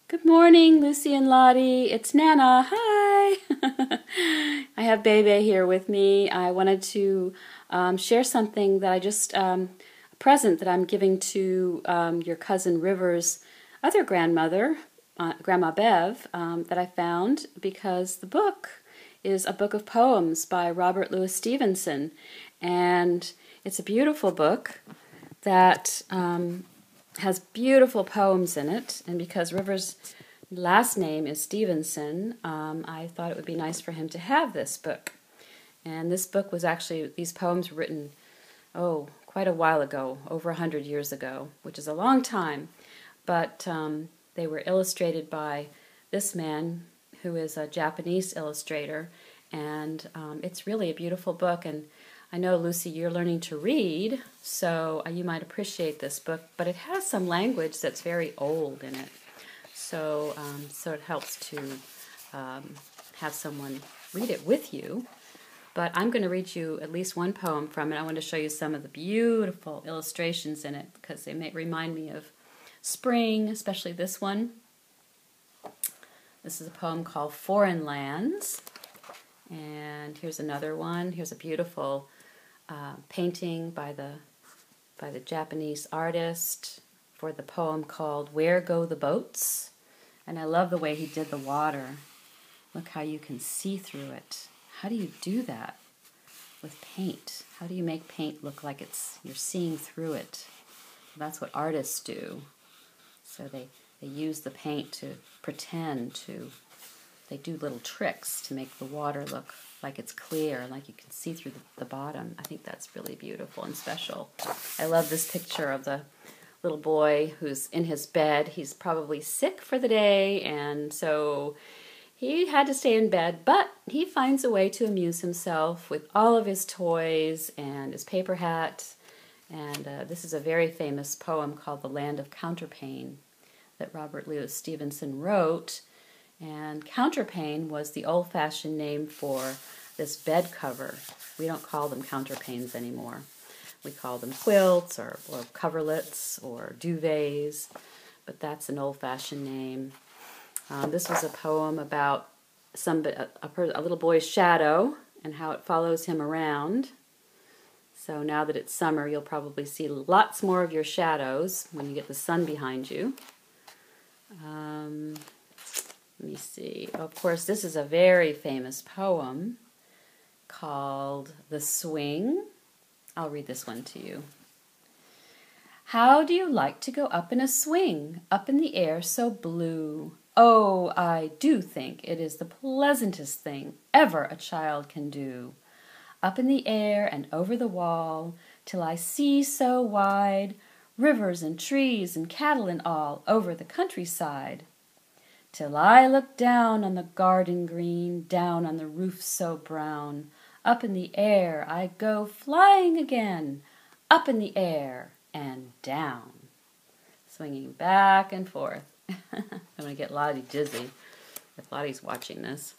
Good morning, Lucy and Lottie. It's Nana. Hi. I have Bebe here with me. I wanted to share something that a present that I'm giving to your cousin River's other grandmother, Grandma Bev, that I found because the book is a book of poems by Robert Louis Stevenson. And it's a beautiful book that has beautiful poems in it, and because River's last name is Stevenson, I thought it would be nice for him to have this book. And this book was actually, these poems were written, quite a while ago, over 100 years ago, which is a long time, but they were illustrated by this man who is a Japanese illustrator, and it's really a beautiful book. And I know, Lucy, you're learning to read, so you might appreciate this book, but it has some language that's very old in it. So it helps to have someone read it with you. But I'm going to read you at least one poem from it. I want to show you some of the beautiful illustrations in it because they may remind me of spring, especially this one. This is a poem called Foreign Lands. And here's another one. Here's a beautiful painting by the Japanese artist for the poem called Where Go the Boats? And I love the way he did the water. Look how you can see through it. How do you do that with paint? How do you make paint look like you're seeing through it? That's what artists do. So they use the paint to they do little tricks to make the water look like it's clear, like you can see through the bottom. I think that's really beautiful and special. I love this picture of the little boy who's in his bed. He's probably sick for the day, and so he had to stay in bed, but he finds a way to amuse himself with all of his toys and his paper hat. And this is a very famous poem called The Land of Counterpane that Robert Louis Stevenson wrote. And counterpane was the old-fashioned name for this bed cover. We don't call them counterpanes anymore. We call them quilts or coverlets or duvets, but that's an old-fashioned name. This was a poem about a little boy's shadow and how it follows him around. So now that it's summer, you'll probably see lots more of your shadows when you get the sun behind you. Let me see. Of course, this is a very famous poem called The Swing. I'll read this one to you. How do you like to go up in a swing, up in the air so blue? Oh, I do think it is the pleasantest thing ever a child can do. Up in the air and over the wall, till I see so wide, rivers and trees and cattle and all over the countryside. Till I look down on the garden green, down on the roof so brown, up in the air I go flying again, up in the air and down. Swinging back and forth. I'm going to get Lottie dizzy if Lottie's watching this.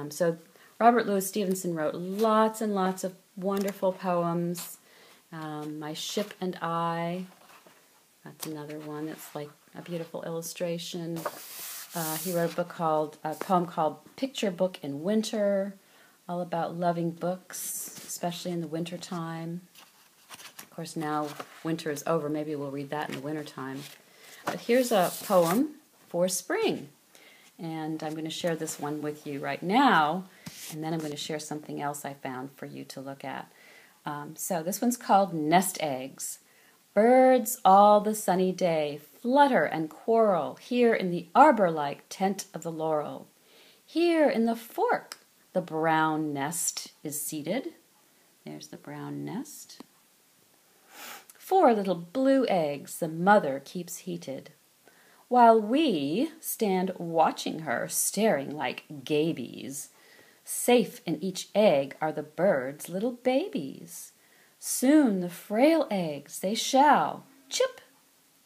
So Robert Louis Stevenson wrote lots and lots of wonderful poems. My Ship and I, that's another one that's like a beautiful illustration. He wrote a poem called Picture Book in Winter, all about loving books, especially in the winter time. Of course, now winter is over. Maybe we'll read that in the winter time. But here's a poem for spring. And I'm going to share this one with you right now, and then I'm going to share something else I found for you to look at. So this one's called Nest Eggs. Birds all the sunny day flutter and quarrel here in the arbor-like tent of the laurel. Here in the fork the brown nest is seated. There's the brown nest. 4 little blue eggs the mother keeps heated, while we stand watching her, staring like gabies. Safe in each egg are the bird's little babies. Soon the frail eggs they shall chip,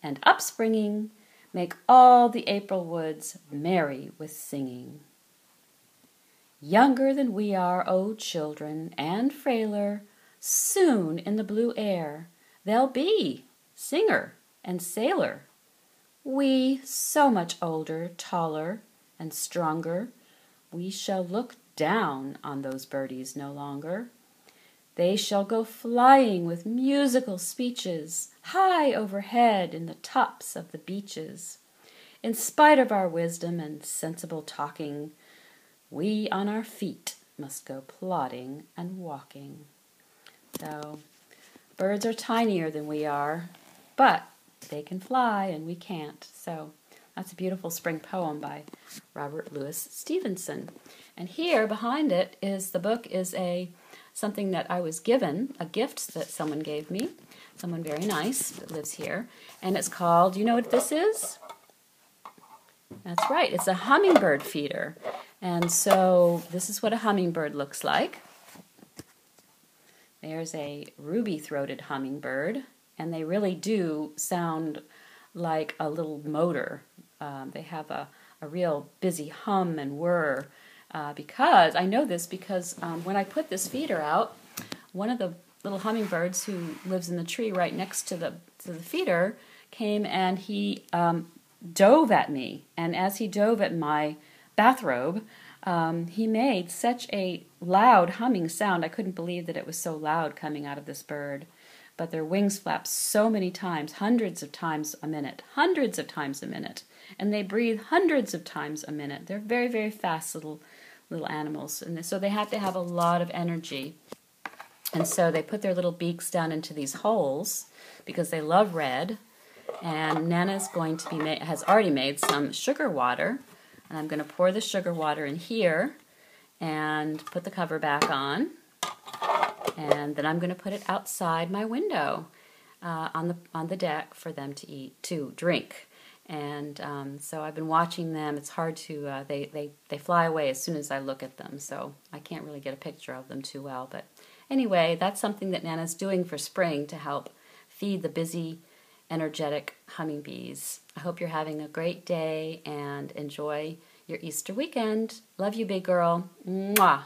and upspringing, make all the April woods merry with singing. Younger than we are, O children, and frailer, soon in the blue air they'll be singer and sailor. We, so much older, taller, and stronger, we shall look down on those birdies no longer. They shall go flying with musical speeches, high overhead in the tops of the beeches. In spite of our wisdom and sensible talking, we on our feet must go plodding and walking. So, birds are tinier than we are, but they can fly and we can't. So, that's a beautiful spring poem by Robert Louis Stevenson. And here behind it is the book is something that I was given, a gift that someone gave me, someone very nice that lives here, and it's called, you know what this is? That's right, it's a hummingbird feeder. And so this is what a hummingbird looks like. There's a ruby-throated hummingbird, and they really do sound like a little motor. They have a real busy hum and whir. Because I know this because when I put this feeder out, one of the little hummingbirds who lives in the tree right next to the feeder came and he dove at me. And as he dove at my bathrobe, he made such a loud humming sound. I couldn't believe that it was so loud coming out of this bird. But their wings flap so many times, hundreds of times a minute, and they breathe hundreds of times a minute. They're very, very fast little animals, and so they have to have a lot of energy. And so they put their little beaks down into these holes because they love red. And Nana's going to has already made some sugar water, and I'm going to pour the sugar water in here and put the cover back on. And then I'm going to put it outside my window on the deck for them to drink. And so I've been watching them. It's hard to they fly away as soon as I look at them, so I can't really get a picture of them too well. But anyway, that's something that Nana's doing for spring to help feed the busy, energetic honeybees. I hope you're having a great day and enjoy your Easter weekend. Love you, big girl. Mwah.